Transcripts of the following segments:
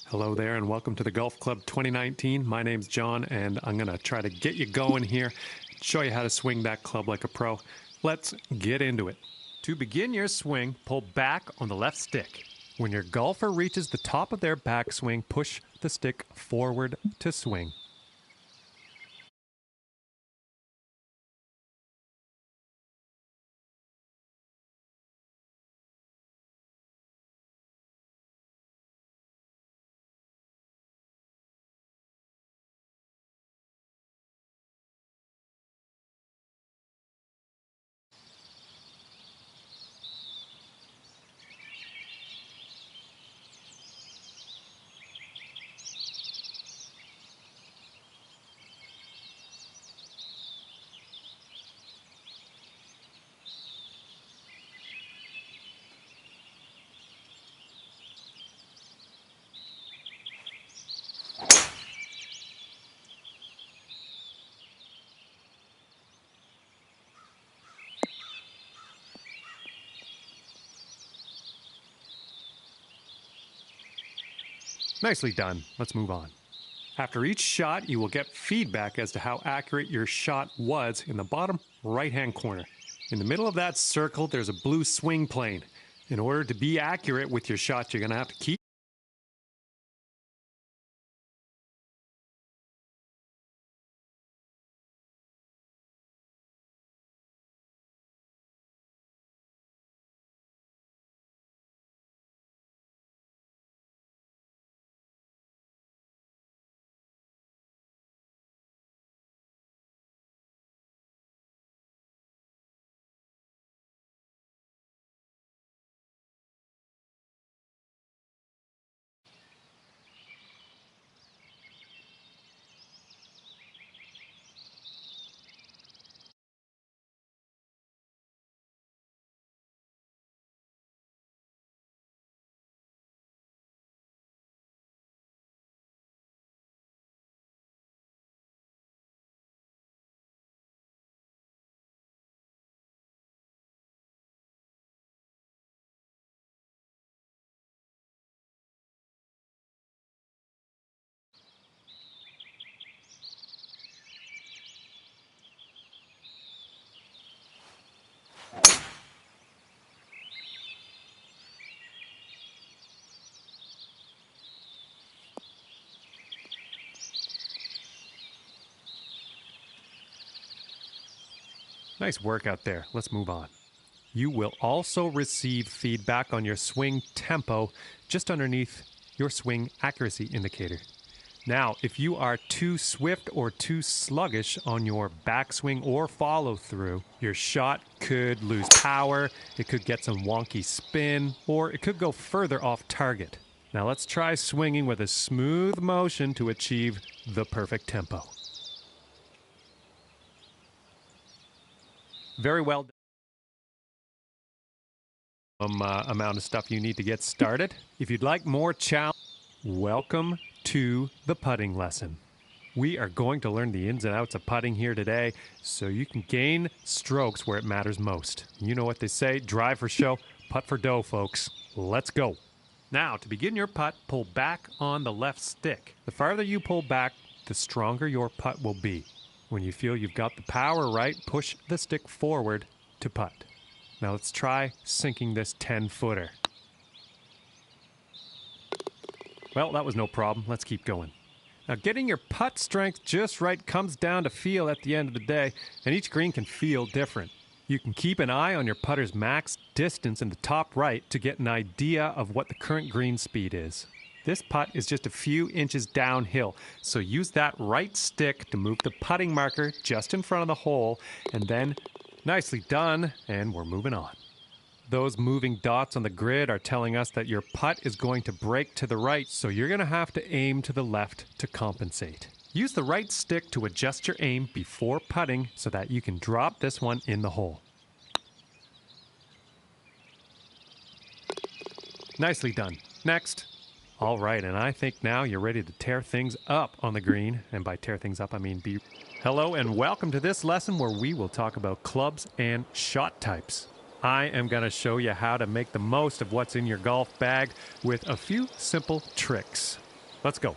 Hello there and welcome to the Golf Club 2019. My name's John and I'm going to try to get you going here, show you how to swing that club like a pro. Let's get into it. To begin your swing, pull back on the left stick. When your golfer reaches the top of their backswing, push the stick forward to swing. Nicely done. Let's move on. After each shot, you will get feedback as to how accurate your shot was in the bottom right-hand corner. In the middle of that circle, there's a blue swing plane. In order to be accurate with your shot, you're going to have to keep Nice work out there. Let's move on. You will also receive feedback on your swing tempo just underneath your swing accuracy indicator. Now, if you are too swift or too sluggish on your backswing or follow through, your shot could lose power, it could get some wonky spin, or it could go further off target. Now let's try swinging with a smooth motion to achieve the perfect tempo. Very well done. Amount of stuff you need to get started. If you'd like more challenge, welcome to the putting lesson. We are going to learn the ins and outs of putting here today so you can gain strokes where it matters most. You know what they say, drive for show, putt for dough, folks. Let's go. Now, to begin your putt, pull back on the left stick. The farther you pull back, the stronger your putt will be. When you feel you've got the power right, push the stick forward to putt. Now let's try sinking this 10-footer. Well, that was no problem. Let's keep going. Now, getting your putt strength just right comes down to feel at the end of the day, and each green can feel different. You can keep an eye on your putter's max distance in the top right to get an idea of what the current green speed is. This putt is just a few inches downhill, so use that right stick to move the putting marker just in front of the hole, and then nicely done, and we're moving on. Those moving dots on the grid are telling us that your putt is going to break to the right, so you're going to have to aim to the left to compensate. Use the right stick to adjust your aim before putting so that you can drop this one in the hole. Nicely done. Next. All right, and I think now you're ready to tear things up on the green. And by tear things up, I mean be... Hello and welcome to this lesson where we will talk about clubs and shot types. I am going to show you how to make the most of what's in your golf bag with a few simple tricks. Let's go.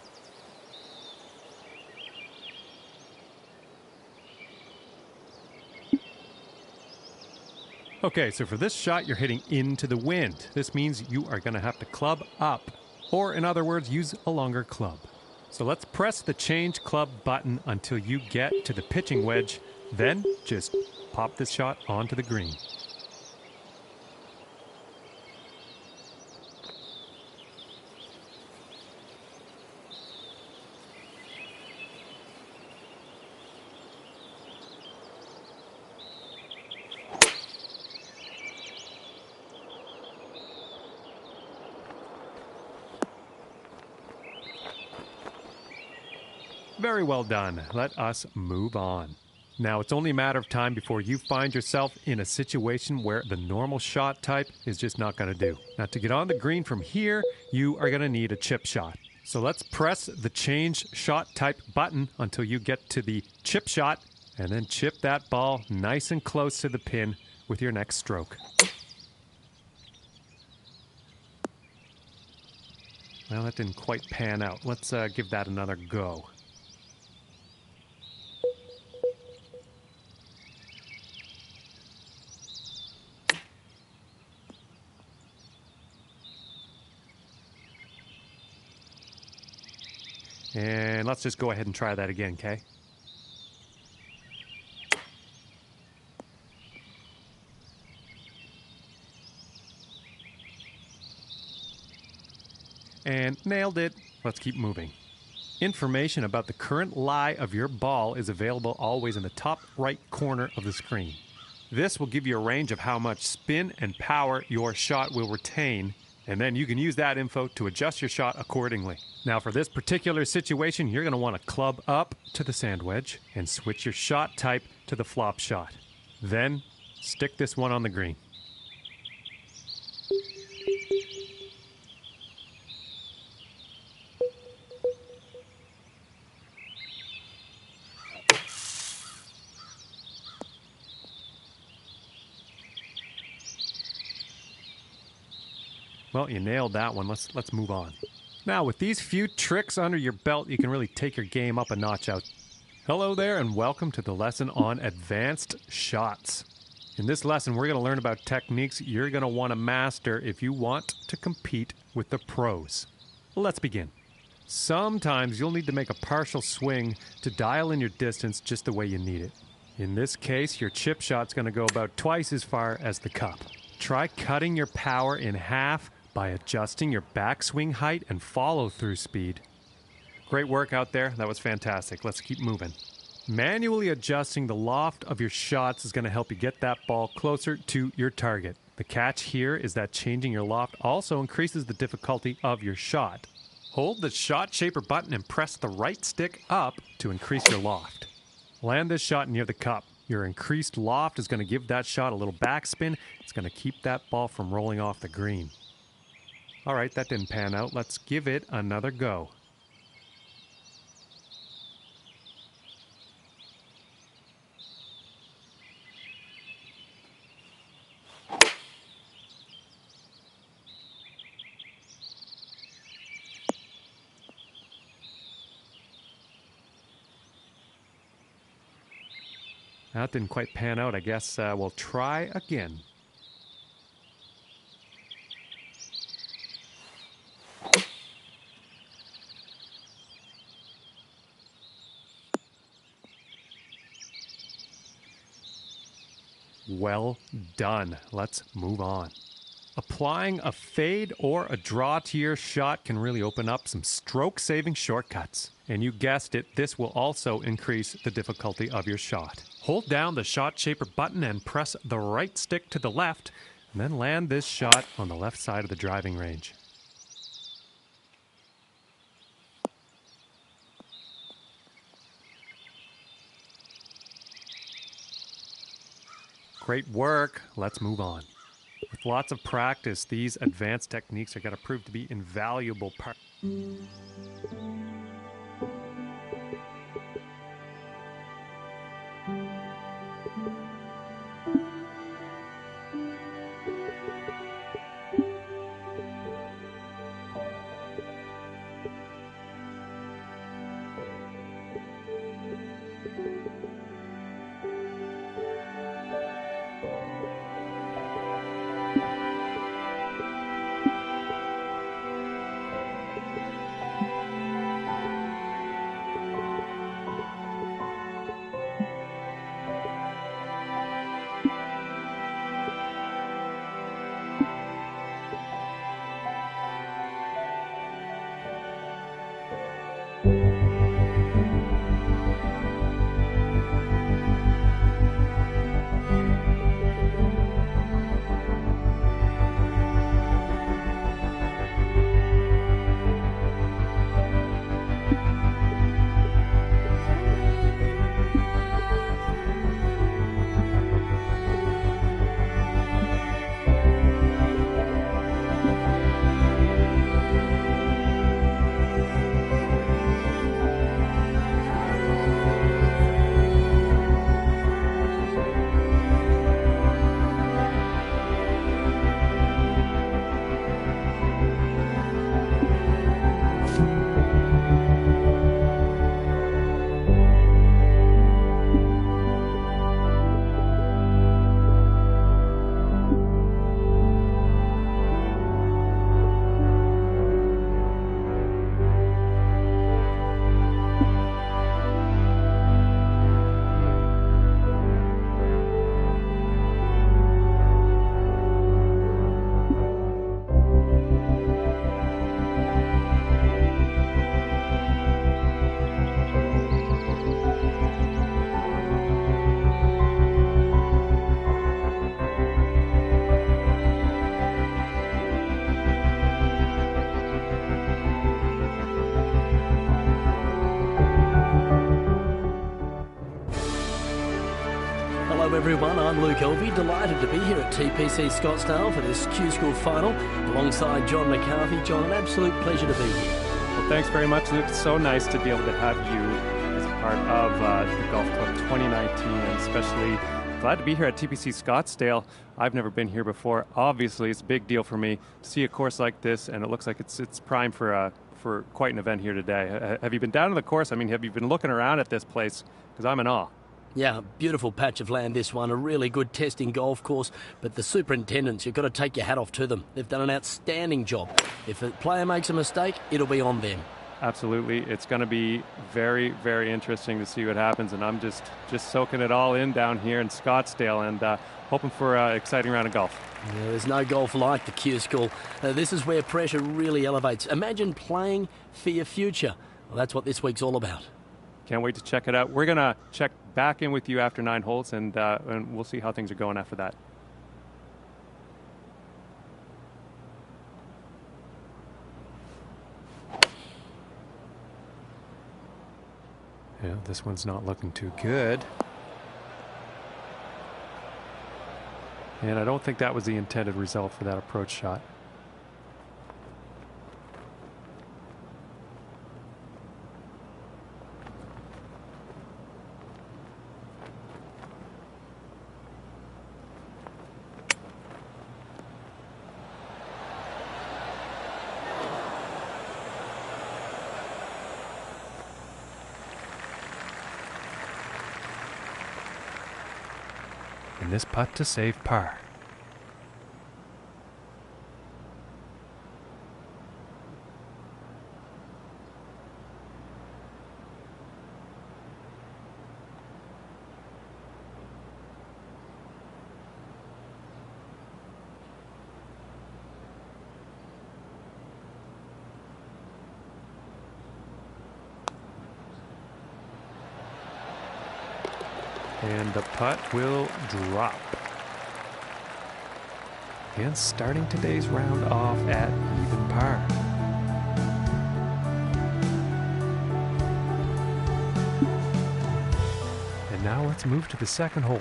Okay, so for this shot, you're hitting into the wind. This means you are going to have to club up, or in other words, use a longer club. So let's press the change club button until you get to the pitching wedge, then just pop this shot onto the green. Very well done. Let us move on. Now, it's only a matter of time before you find yourself in a situation where the normal shot type is just not going to do. Now, to get on the green from here, you are going to need a chip shot. So let's press the change shot type button until you get to the chip shot, and then chip that ball nice and close to the pin with your next stroke. Well, that didn't quite pan out. Let's give that another go. And let's just go ahead and try that again, okay? And nailed it. Let's keep moving. Information about the current lie of your ball is available always in the top right corner of the screen. This will give you a range of how much spin and power your shot will retain, and then you can use that info to adjust your shot accordingly. Now, for this particular situation, you're going to want to club up to the sand wedge and switch your shot type to the flop shot. Then, stick this one on the green. Well, you nailed that one. Let's move on. Now, with these few tricks under your belt, you can really take your game up a notch out. Hello there, and welcome to the lesson on advanced shots. In this lesson, we're going to learn about techniques you're going to want to master if you want to compete with the pros. Let's begin. Sometimes you'll need to make a partial swing to dial in your distance just the way you need it. In this case, your chip shot's going to go about twice as far as the cup. Try cutting your power in half by adjusting your backswing height and follow-through speed. Great work out there. That was fantastic. Let's keep moving. Manually adjusting the loft of your shots is going to help you get that ball closer to your target. The catch here is that changing your loft also increases the difficulty of your shot. Hold the shot shaper button and press the right stick up to increase your loft. Land this shot near the cup. Your increased loft is going to give that shot a little backspin. It's going to keep that ball from rolling off the green. All right, that didn't pan out. Let's give it another go. That didn't quite pan out. I guess we'll try again. Well done. Let's move on. Applying a fade or a draw to your shot can really open up some stroke-saving shortcuts. And you guessed it, this will also increase the difficulty of your shot. Hold down the shot shaper button and press the right stick to the left, and then land this shot on the left side of the driving range. Great work. Let's move on. With lots of practice, these advanced techniques are going to prove to be invaluable part. Hello everyone, I'm Luke Elvey, delighted to be here at TPC Scottsdale for this Q School final alongside John McCarthy. John, an absolute pleasure to be here. Well, thanks very much, Luke. It's so nice to be able to have you as a part of the Golf Club 2019, and especially glad to be here at TPC Scottsdale. I've never been here before. Obviously, it's a big deal for me to see a course like this, and it looks like it's prime for quite an event here today. Have you been down to the course? I mean, have you been looking around at this place? Because I'm in awe. Yeah, beautiful patch of land, this one. A really good testing golf course. But the superintendents, you've got to take your hat off to them. They've done an outstanding job. If a player makes a mistake, it'll be on them. Absolutely. It's going to be very, very interesting to see what happens. And I'm just soaking it all in down here in Scottsdale and hoping for an exciting round of golf. Yeah, there's no golf like the Q School. This is where pressure really elevates. Imagine playing for your future. Well, that's what this week's all about. Can't wait to check it out. We're going to check back in with you after 9 holes, and we'll see how things are going after that. Yeah, this one's not looking too good. And I don't think that was the intended result for that approach shot. And this putt to save par. And the putt will drop. And starting today's round off at even par. And now let's move to the second hole.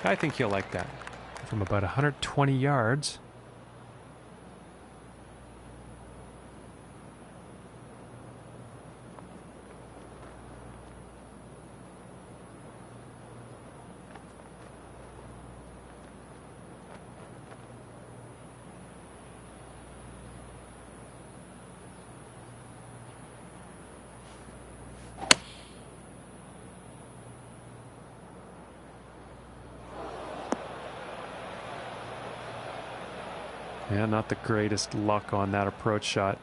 I think he'll like that. From about 120 yards. Yeah, not the greatest luck on that approach shot.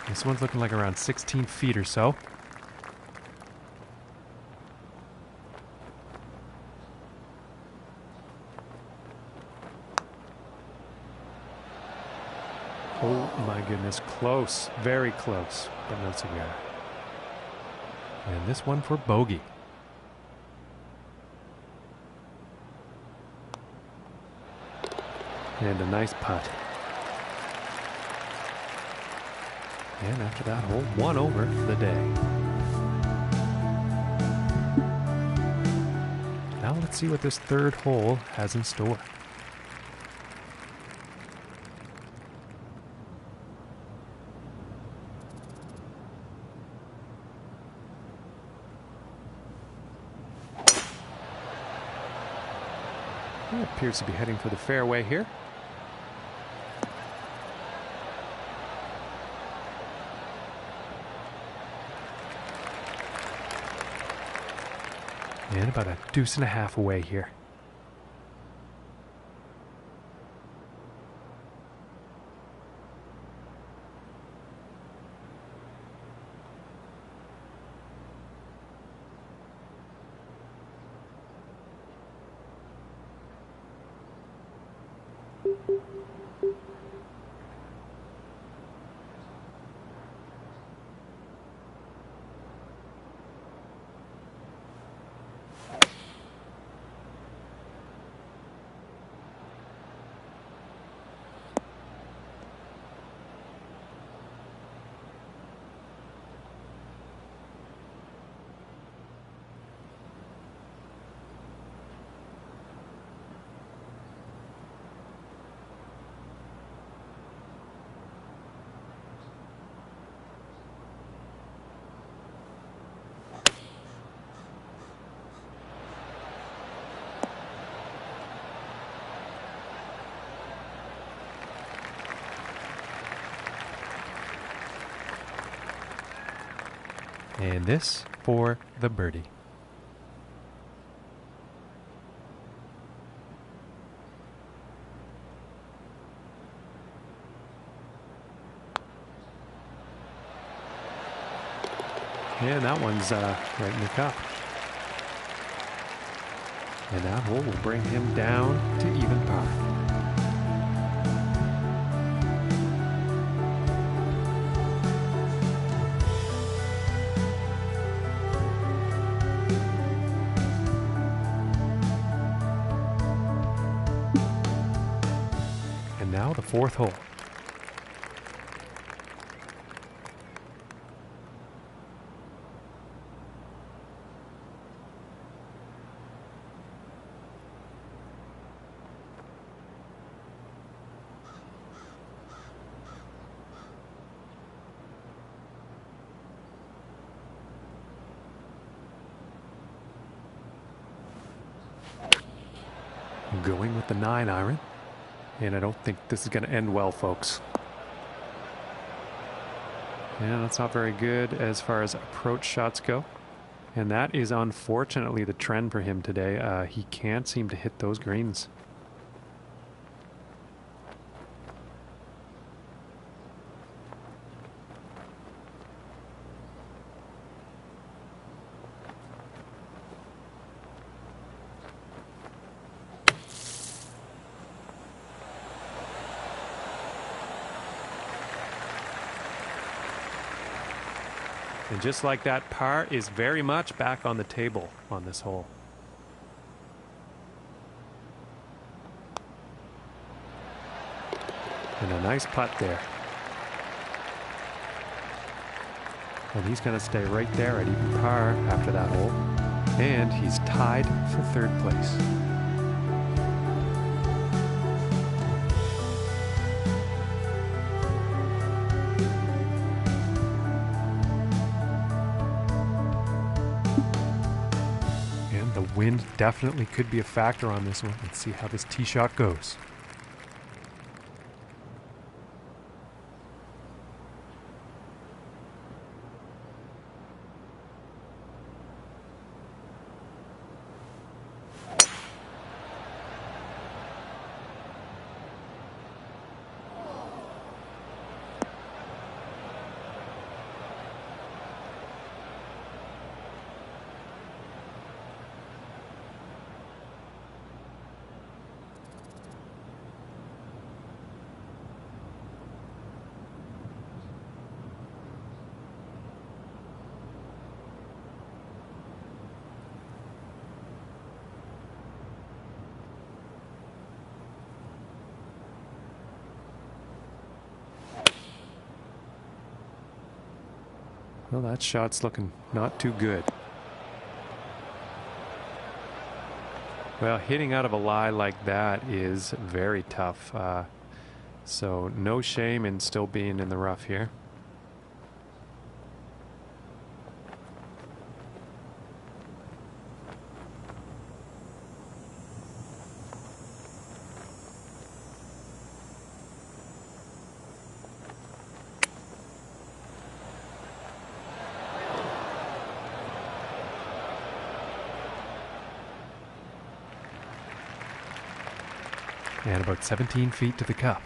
This one's looking like around 16 feet or so. Oh my goodness, close, very close, but no cigar. And this one for bogey. And a nice putt. And after that hole, one over for the day. let's see what this third hole has in store. It appears to be heading for the fairway here. And about a deuce and a half away here. And this for the birdie. And that one's right in the cup. And that hole will bring him down to even par. And now the fourth hole. Going with the 9-iron, and I don't think this is going to end well, folks. Yeah, that's not very good as far as approach shots go, and that is unfortunately the trend for him today. He can't seem to hit those greens. And just like that, par is very much back on the table on this hole. And a nice putt there. And he's going to stay right there at even par after that hole. And he's tied for third place. Wind definitely could be a factor on this one. Let's see how this tee shot goes. Well, that shot's looking not too good. Well, hitting out of a lie like that is very tough. So no shame in still being in the rough here. And about 17 feet to the cup.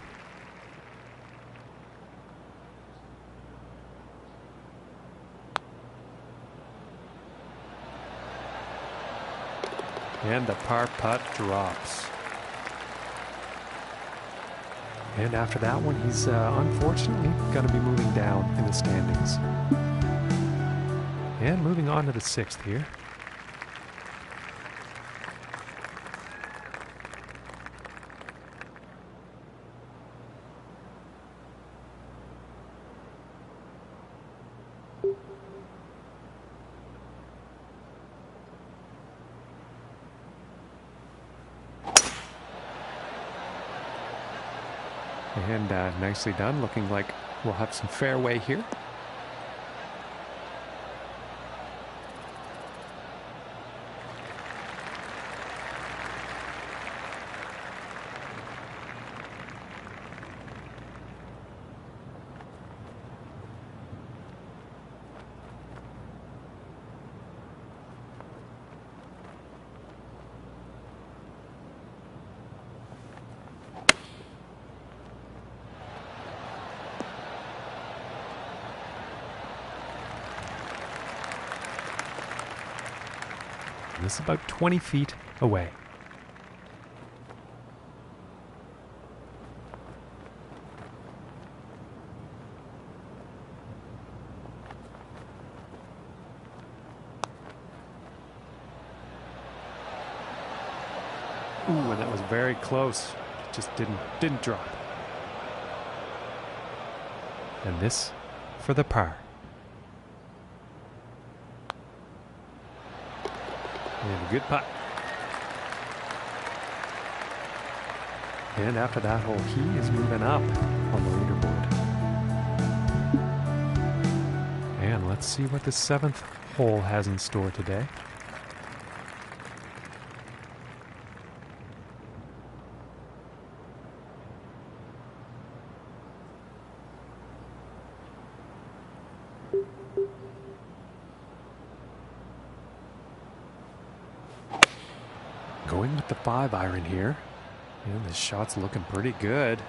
And the par putt drops. And after that one, he's unfortunately going to be moving down in the standings. And moving on to the 6th here. And nicely done. Looking like we'll have some fairway here. This is about 20 feet away. Ooh, and that was very close. It just didn't drop. And this for the par. And a good putt. And after that hole, he is moving up on the leaderboard. And let's see what the 7th hole has in store today. Going with the 5-iron here. And this shot's looking pretty good.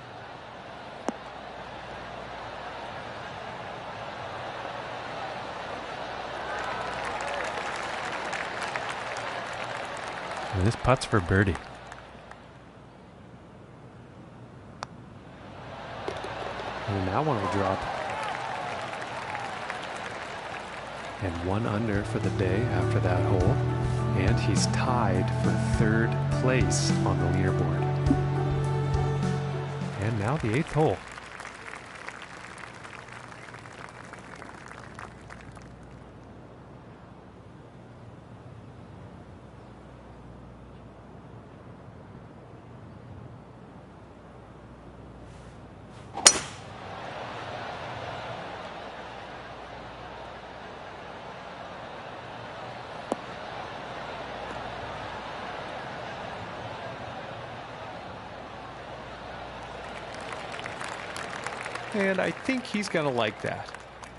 And this putt's for birdie. And that one will drop. And 1 under for the day after that hole. And he's tied for 3rd place on the leaderboard. And now the 8th hole. And I think he's going to like that.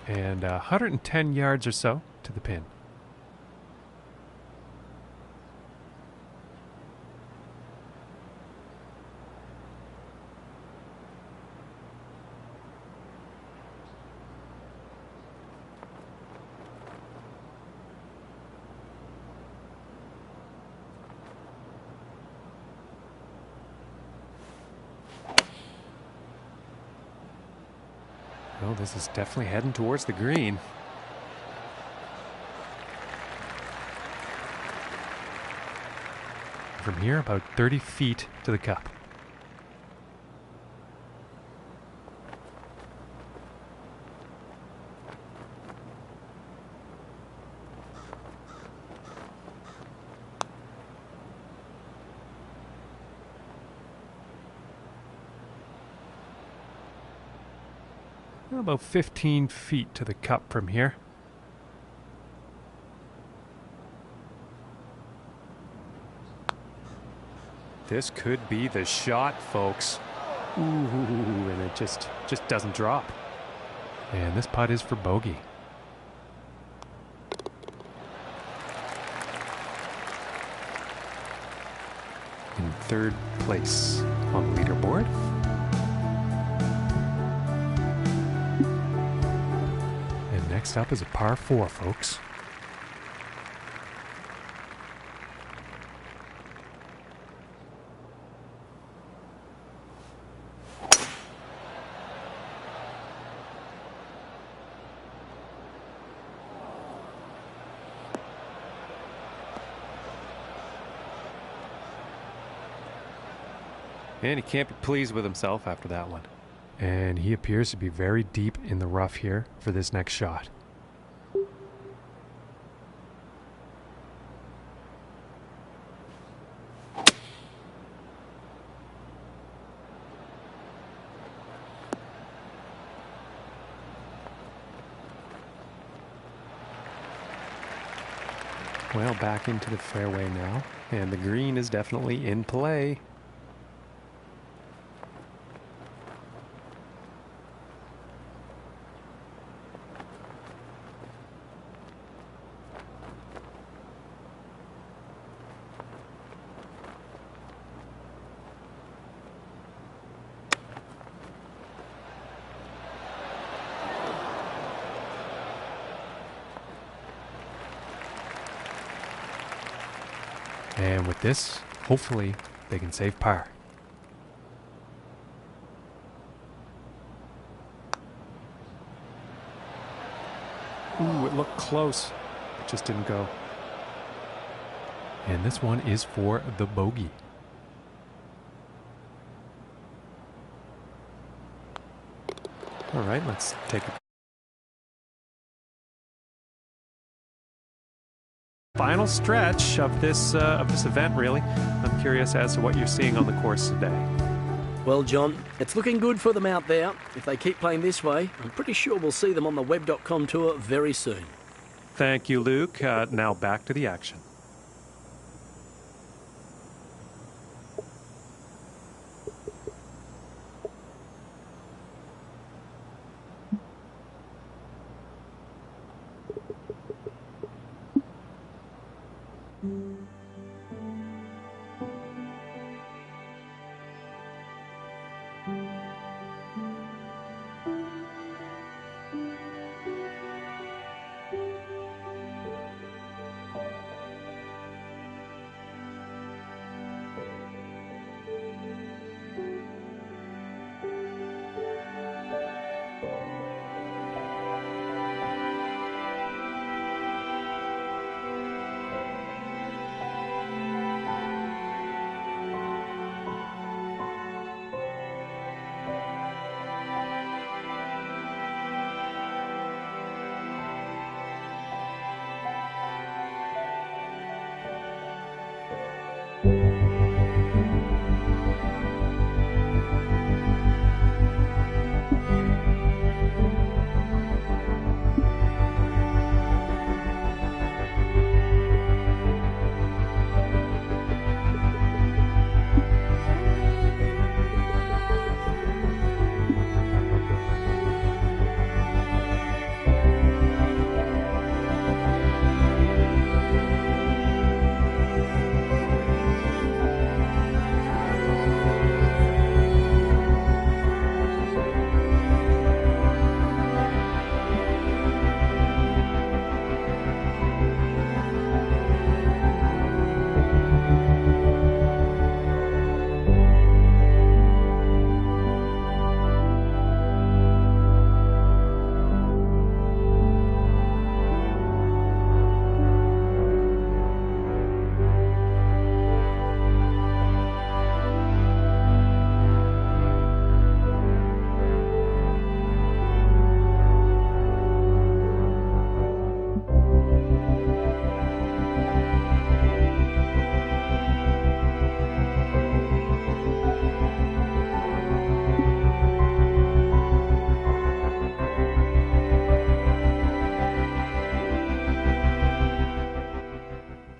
And 110 yards or so to the pin. Oh, this is definitely heading towards the green. From here, about 30 feet to the cup. About 15 feet to the cup from here. This could be the shot, folks. Ooh, and it just doesn't drop. And this putt is for bogey. In third place on the leaderboard. And next up is a par 4, folks. And he can't be pleased with himself after that one. And he appears to be very deep in the rough here for this next shot. Well, back into the fairway now, and the green is definitely in play. And with this, hopefully, they can save par. Ooh, it looked close. It just didn't go. And this one is for the bogey. All right, let's take a final stretch of this event, really. I'm curious as to what you're seeing on the course today. Well, John, it's looking good for them out there. If they keep playing this way, I'm pretty sure we'll see them on the web.com tour very soon. Thank you, Luke. Now back to the action.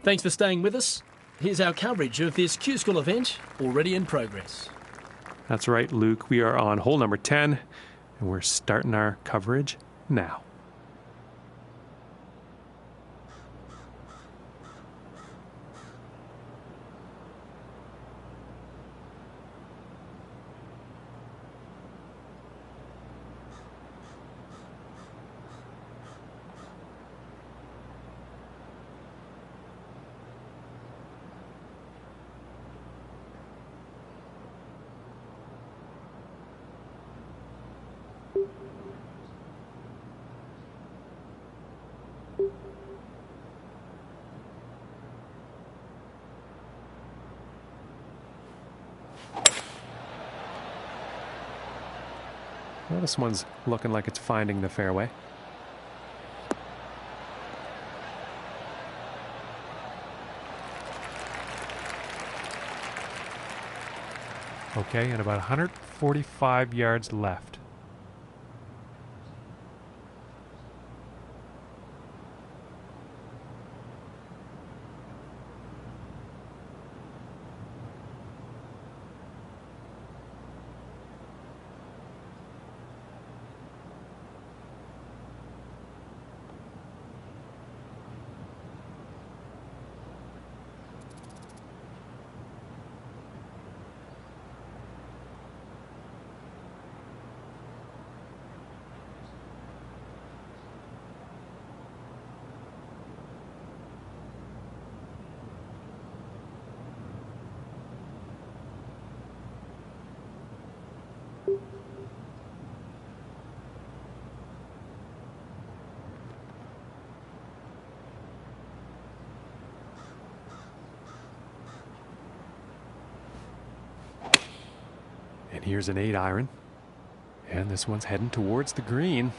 Thanks for staying with us. Here's our coverage of this Q-School event already in progress. That's right, Luke. We are on hole number 10, and we're starting our coverage now. Well, this one's looking like it's finding the fairway. Okay, and about 145 yards left. And here's an 8-iron. And this one's heading towards the green.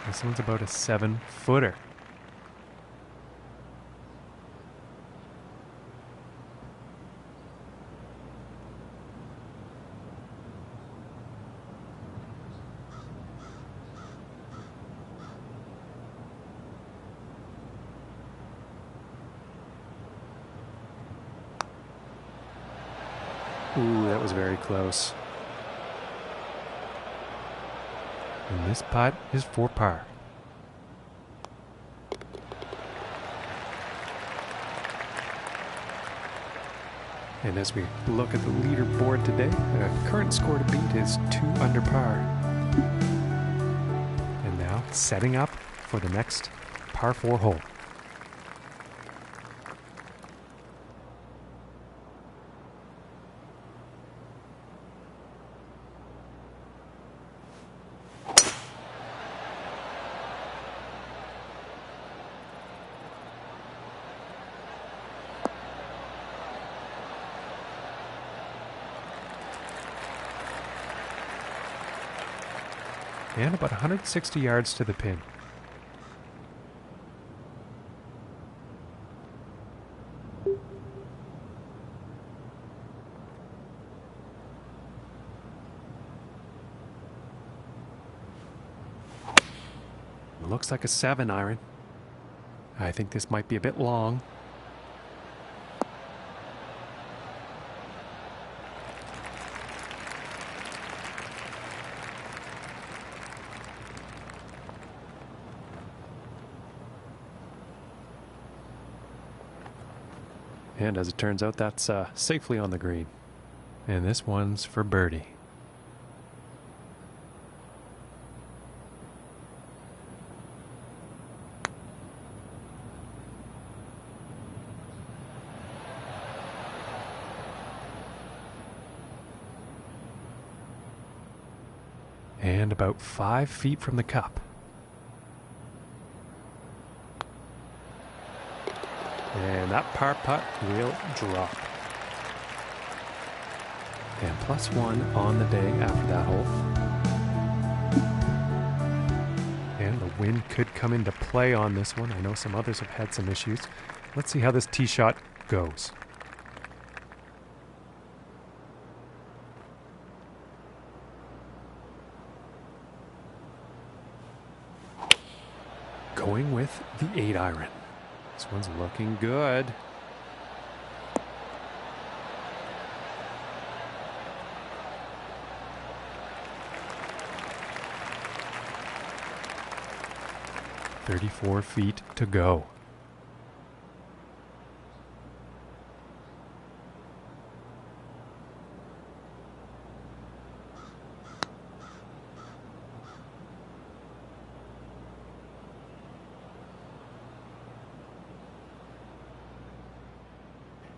This one's about a 7-footer. Ooh, that was very close. And this putt is for par. And as we look at the leaderboard today, the current score to beat is 2 under par. And now setting up for the next par 4 hole. And about 160 yards to the pin. It looks like a 7-iron. I think this might be a bit long. And as it turns out, that's safely on the green. And this one's for birdie. And about 5 feet from the cup. And that par putt will drop. And +1 on the day after that hole. And the wind could come into play on this one. I know some others have had some issues. Let's see how this tee shot goes. going with the 8-iron. This one's looking good. "34 feet to go."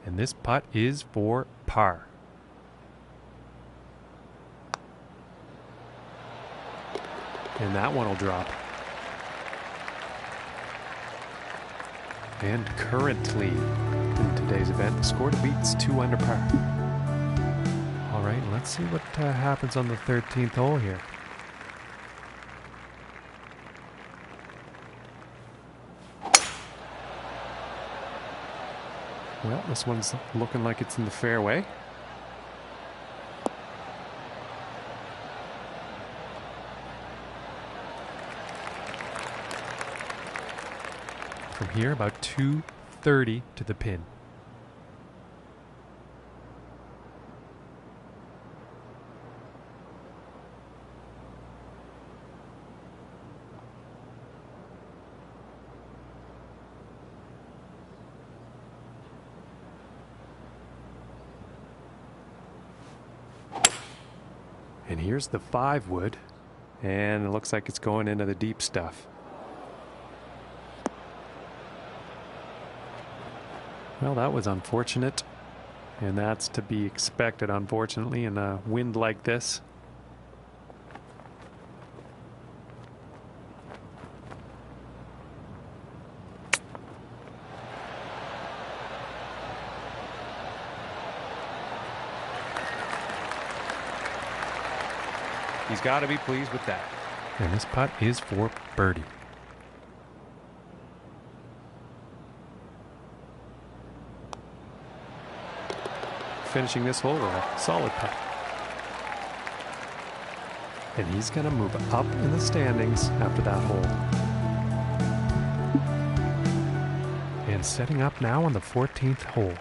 And this putt is for par. And that one will drop. And currently, in today's event, score to beat's 2 under par. All right, let's see what happens on the 13th hole here. Well, this one's looking like it's in the fairway. From here, about 230 to the pin. And here's the 5 wood, and it looks like it's going into the deep stuff. Well, that was unfortunate, and that's to be expected, unfortunately, in a wind like this. He's got to be pleased with that. And this putt is for birdie. Finishing this hole with a solid putt. And he's going to move up in the standings after that hole. And setting up now on the 14th hole.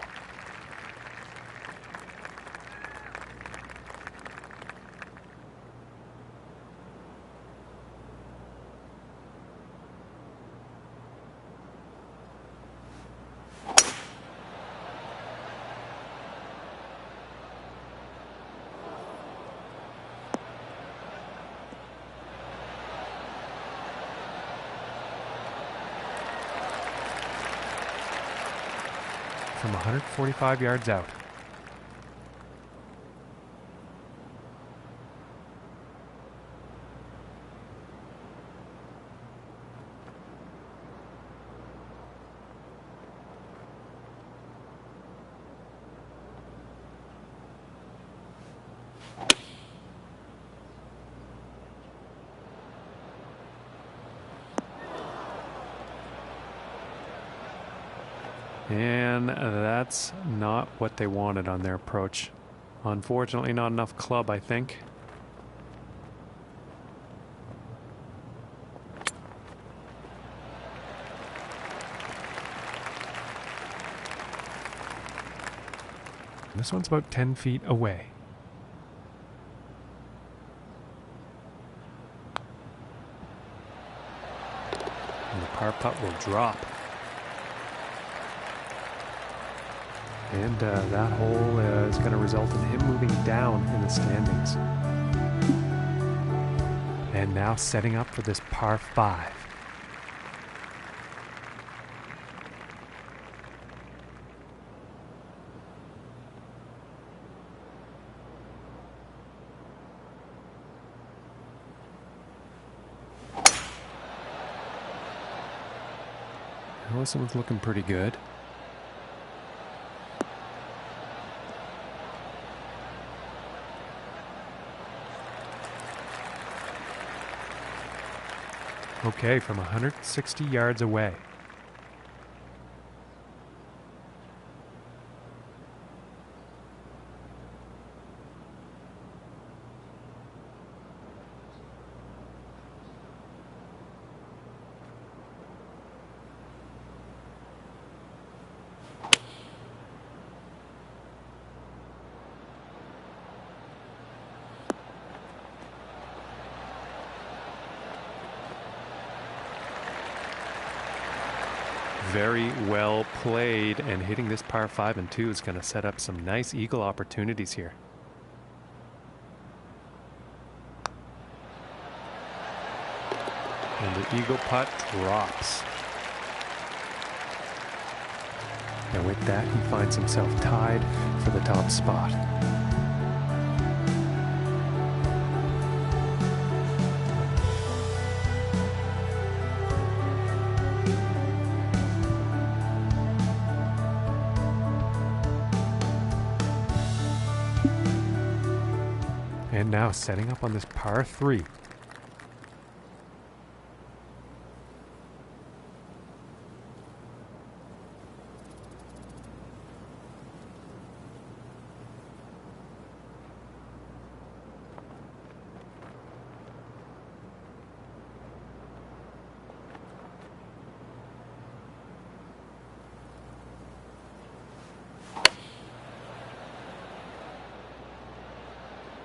From 145 yards out. And that's not what they wanted on their approach. Unfortunately, not enough club, I think. This one's about 10 feet away. And the par putt will drop. And that hole is going to result in him moving down in the standings. And now setting up for this par 5. Well, this one's looking pretty good. Okay, from 160 yards away. Very well played, and hitting this par 5 and 2 is going to set up some nice eagle opportunities here. And the eagle putt drops. And with that, he finds himself tied for the top spot. And now setting up on this par 3.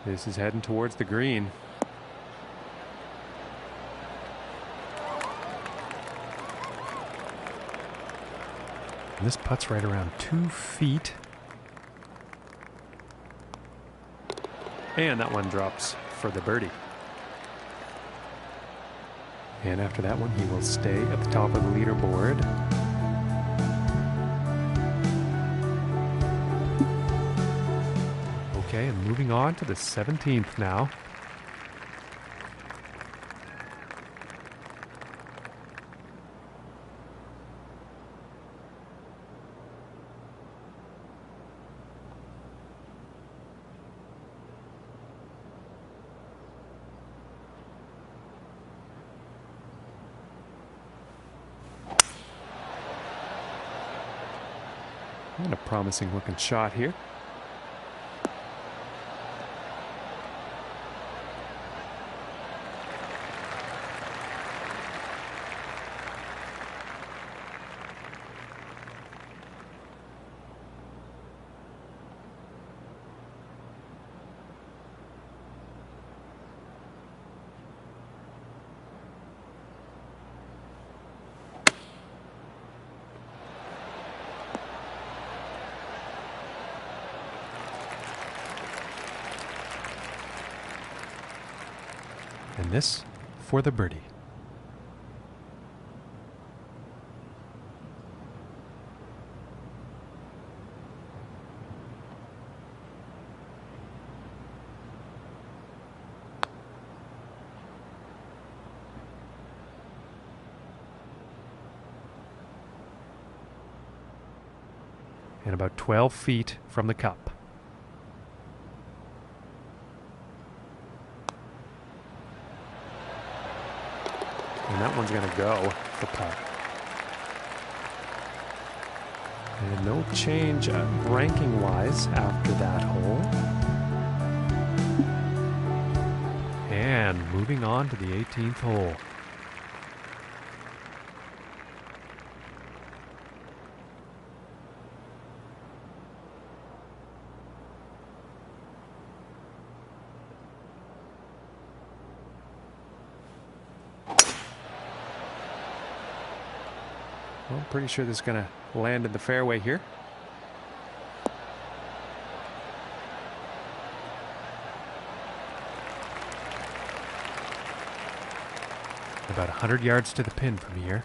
This is heading towards the green. And this putt's right around 2 feet. And that one drops for the birdie. And after that one, he will stay at the top of the leaderboard. Okay, and moving on to the 17th now. And a promising looking shot here. And this for the birdie. And about 12 feet from the cup. And that one's going to go for putt. And no change ranking-wise after that hole. And moving on to the 18th hole. Well, I'm pretty sure this is going to land in the fairway here. About 100 yards to the pin from here.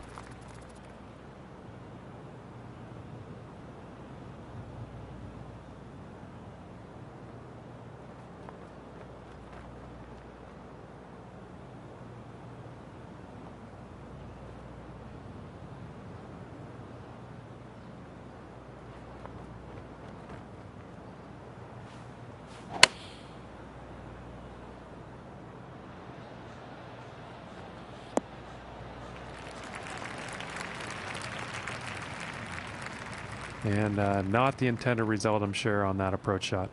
And not the intended result, I'm sure, on that approach shot.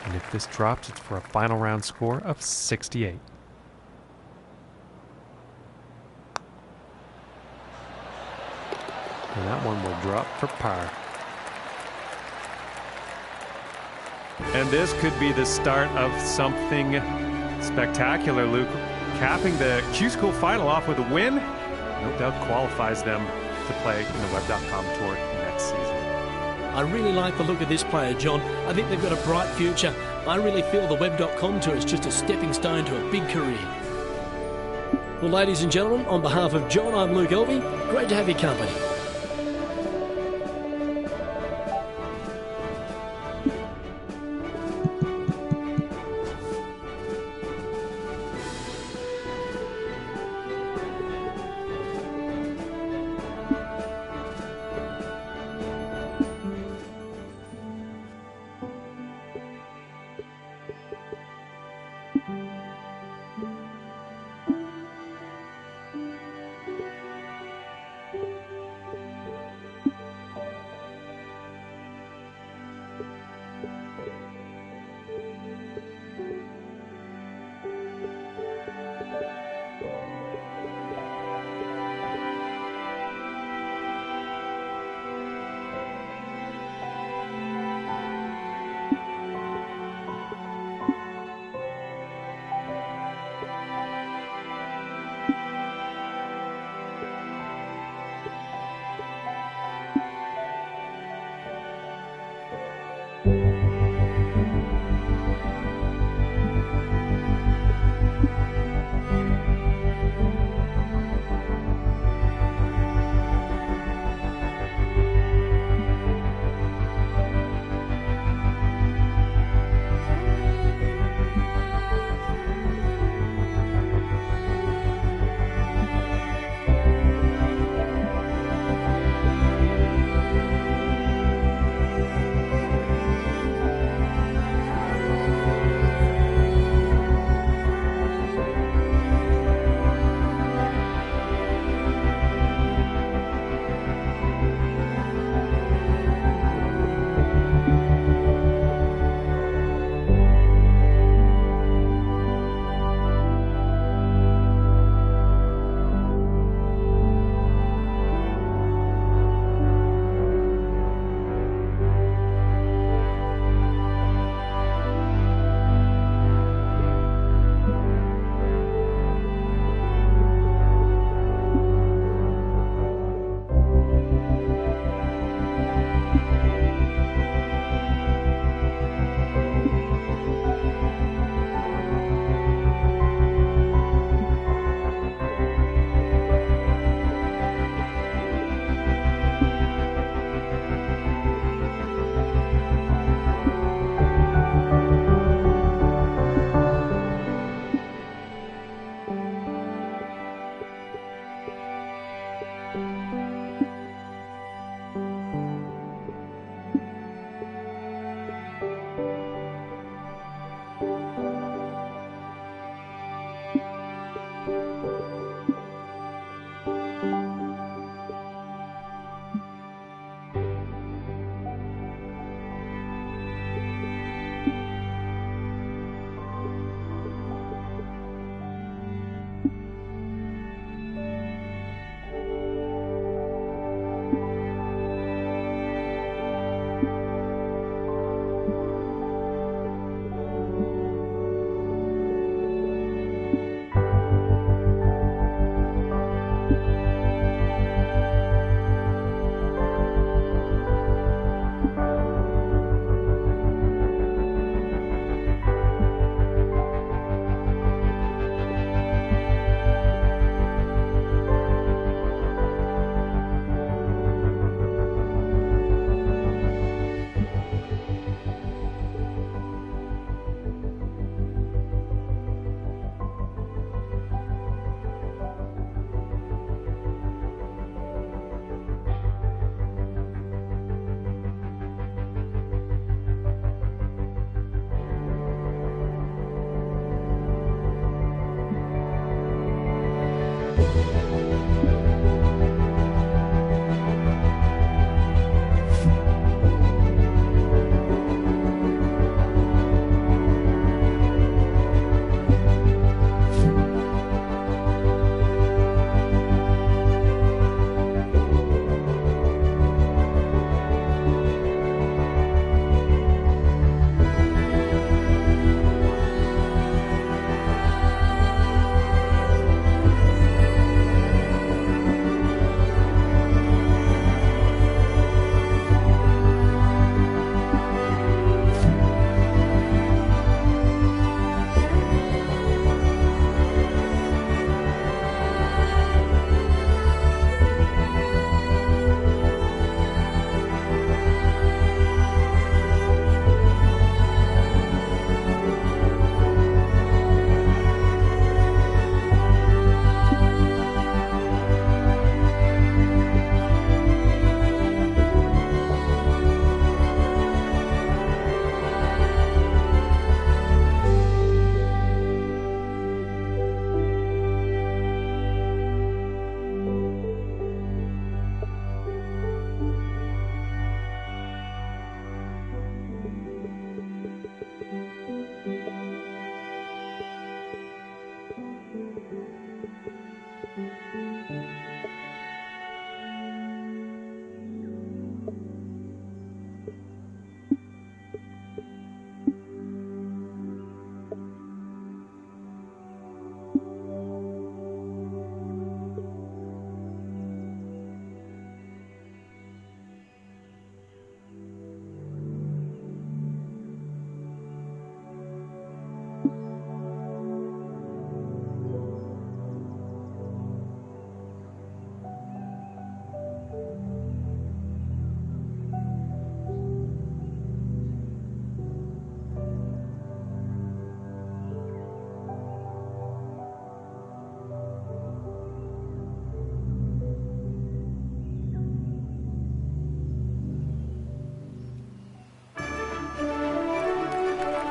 And if this drops, it's for a final round score of 68. And that one will drop for par. And this could be the start of something spectacular, Luke. Capping the Q-School final off with a win, no doubt qualifies them to play in the Web.com Tour next season. I really like the look of this player, John. I think they've got a bright future. I really feel the Web.com Tour is just a stepping stone to a big career. Well, ladies and gentlemen, on behalf of John, I'm Luke Elvey. Great to have your company.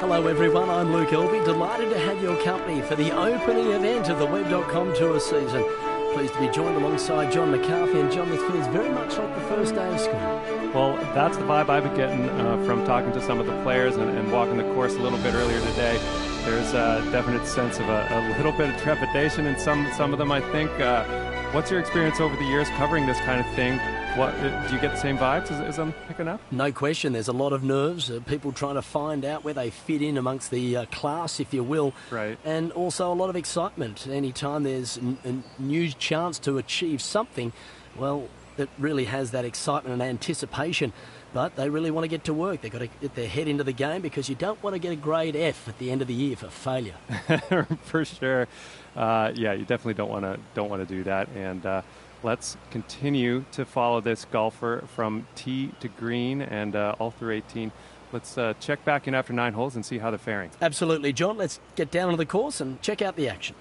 Hello everyone, I'm Luke Elby, delighted to have your company for the opening event of the Web.com Tour season. Pleased to be joined alongside John McCarthy, and John, this feels very much like the first day of school. Well, that's the vibe I've been getting from talking to some of the players and walking the course a little bit earlier today. There's a definite sense of a little bit of trepidation in some of them, I think. What's your experience over the years covering this kind of thing? What do you get the same vibes as I'm picking up? No question, there's a lot of nerves, people trying to find out where they fit in amongst the class, if you will. Right. And also a lot of excitement. Anytime there's a new chance to achieve something, well, it really has that excitement and anticipation. But they really want to get to work. They've got to get their head into the game, because you don't want to get a grade F at the end of the year for failure. For sure. Yeah, you definitely don't want to do that. And let's continue to follow this golfer from tee to green and all through 18. Let's check back in after 9 holes and see how they're faring. Absolutely, John. Let's get down onto the course and check out the action.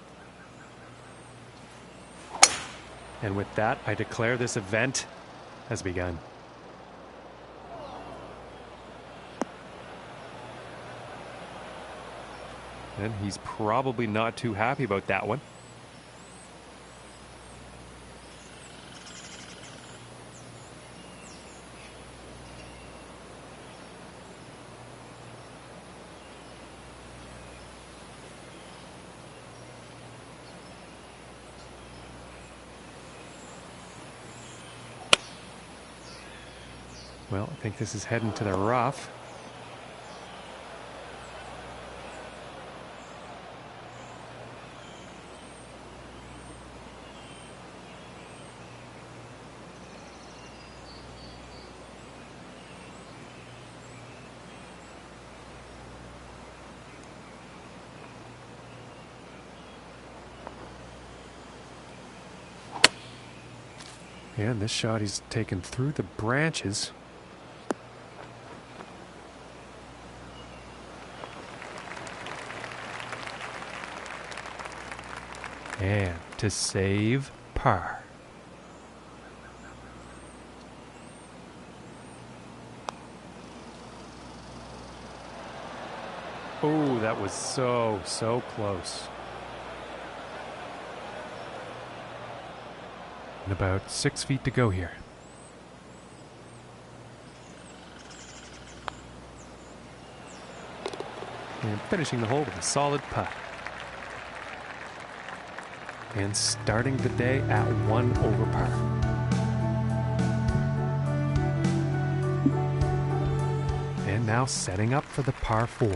And with that, I declare this event has begun. And he's probably not too happy about that one. Well, I think this is heading to the rough. And this shot he's taken through the branches. And to save par. Oh, that was so close. And about 6 feet to go here. And finishing the hole with a solid putt. And starting the day at 1 over par. And now setting up for the par 4.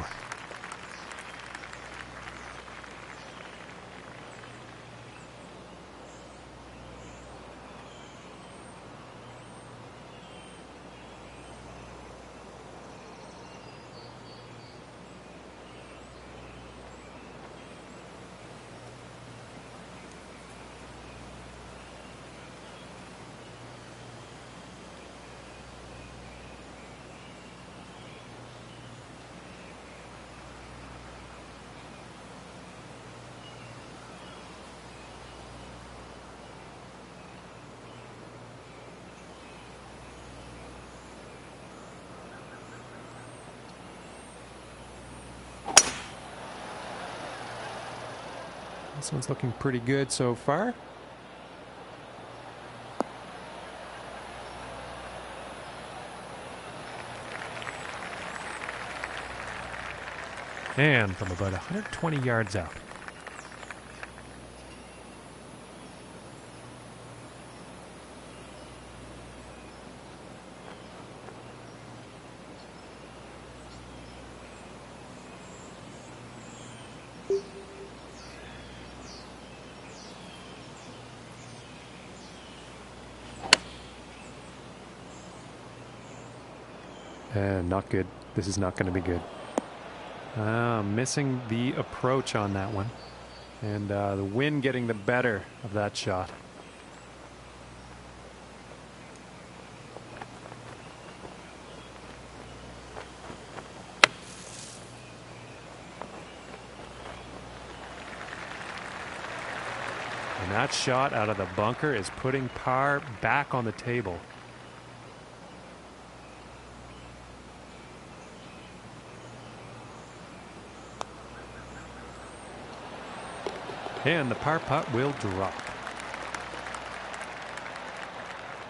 This one's looking pretty good so far. And from about 120 yards out. Not good. This is not going to be good. Missing the approach on that one. And the wind getting the better of that shot. And that shot out of the bunker is putting par back on the table. And the par putt will drop.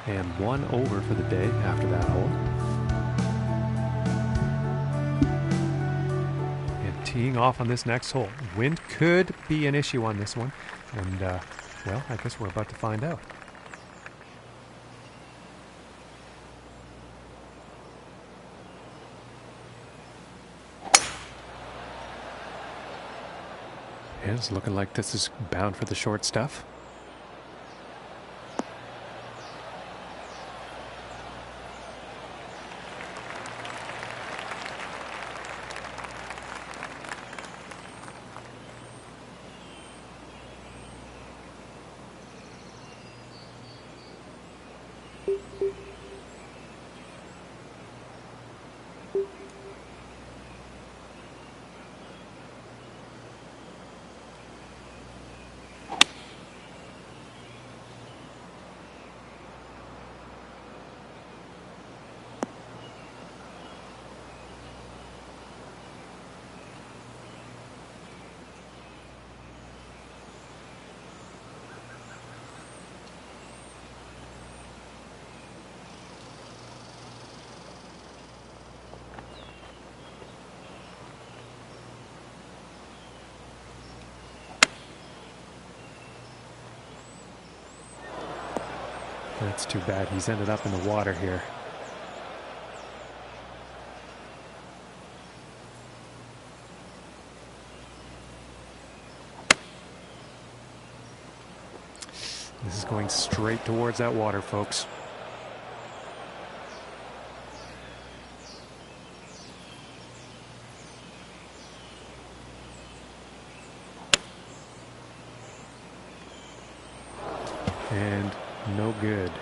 And 1 over for the day after that hole. And teeing off on this next hole. Wind could be an issue on this one. And, well, I guess we're about to find out. And it's looking like this is bound for the short stuff. That's too bad. He's ended up in the water here. This is going straight towards that water, folks. And no good.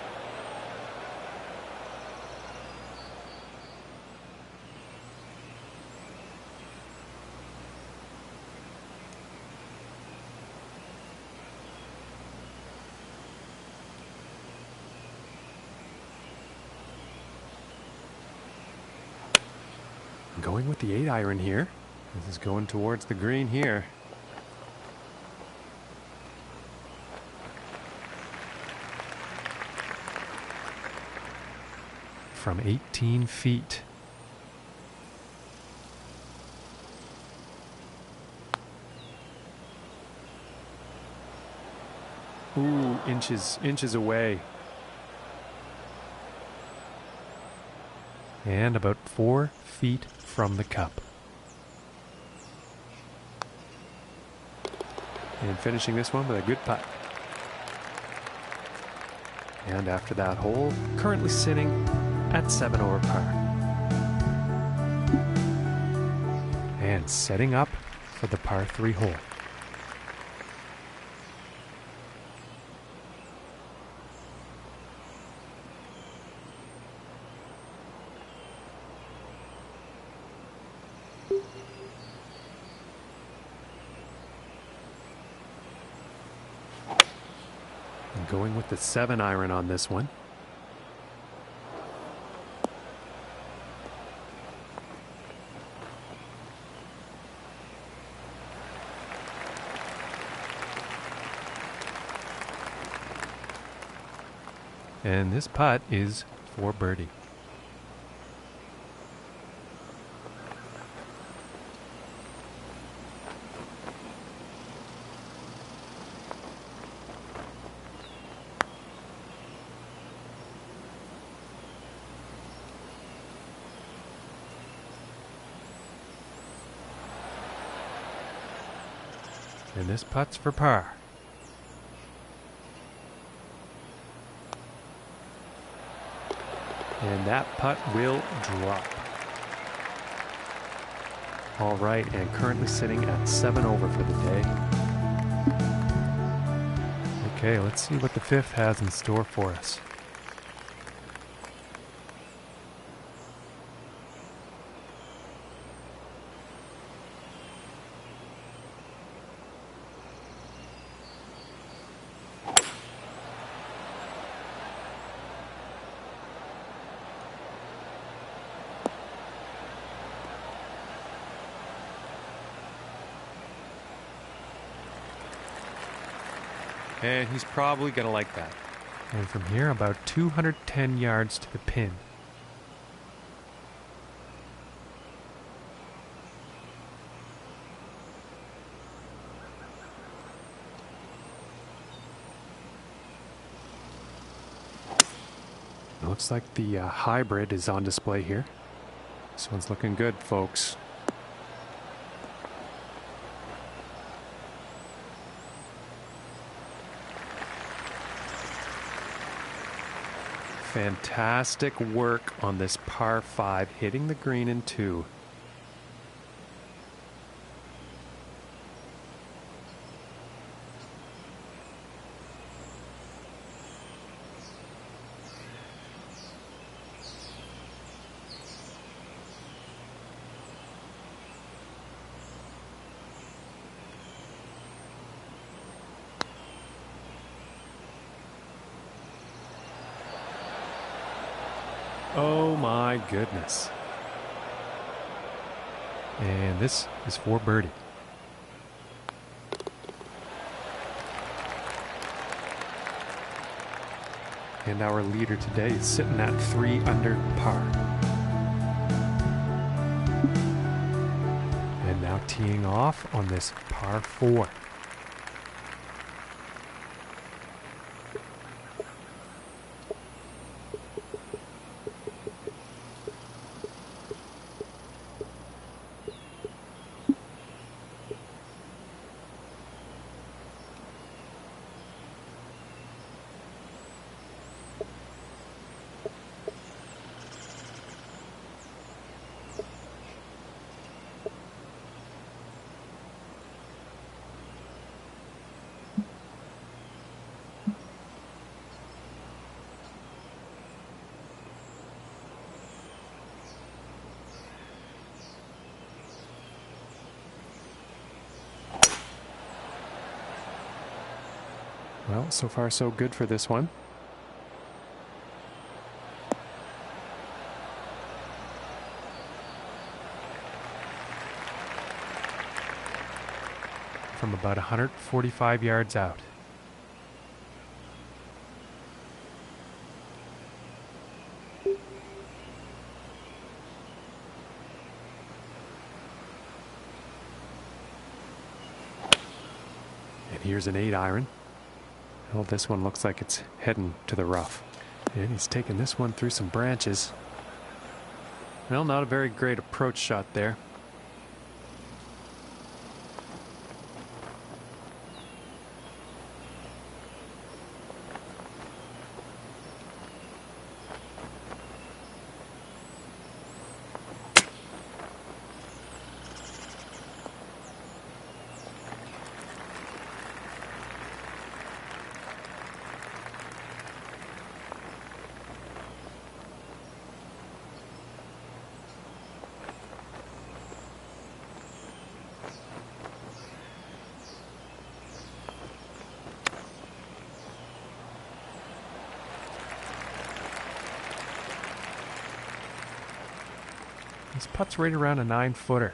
Going with the 8-iron here. This is going towards the green here. From 18 feet. Ooh, inches away. And about 4 feet from the cup. And finishing this one with a good putt. And after that hole, currently sitting at 7 over par. And setting up for the par 3 hole. And going with the 7-iron on this one. And this putt is for birdie. And this putt's for par. And that putt will drop. All right, and currently sitting at 7 over for the day. Okay, let's see what the 5th has in store for us. And he's probably going to like that. And from here, about 210 yards to the pin. Looks like the hybrid is on display here. This one's looking good, folks. Fantastic work on this par 5, hitting the green in 2. Oh my goodness. And this is for birdie. And our leader today is sitting at 3 under par. And now teeing off on this par 4. Well, so far so good for this one. From about 145 yards out. And here's an 8-iron. Well, this one looks like it's heading to the rough. And he's taking this one through some branches. Well, not a very great approach shot there. This putt's right around a 9-footer.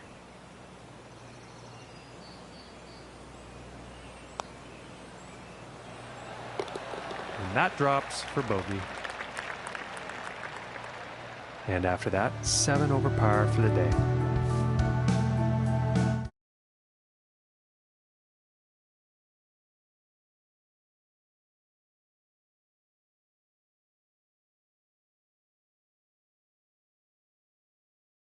And that drops for bogey. And after that, 7 over par for the day.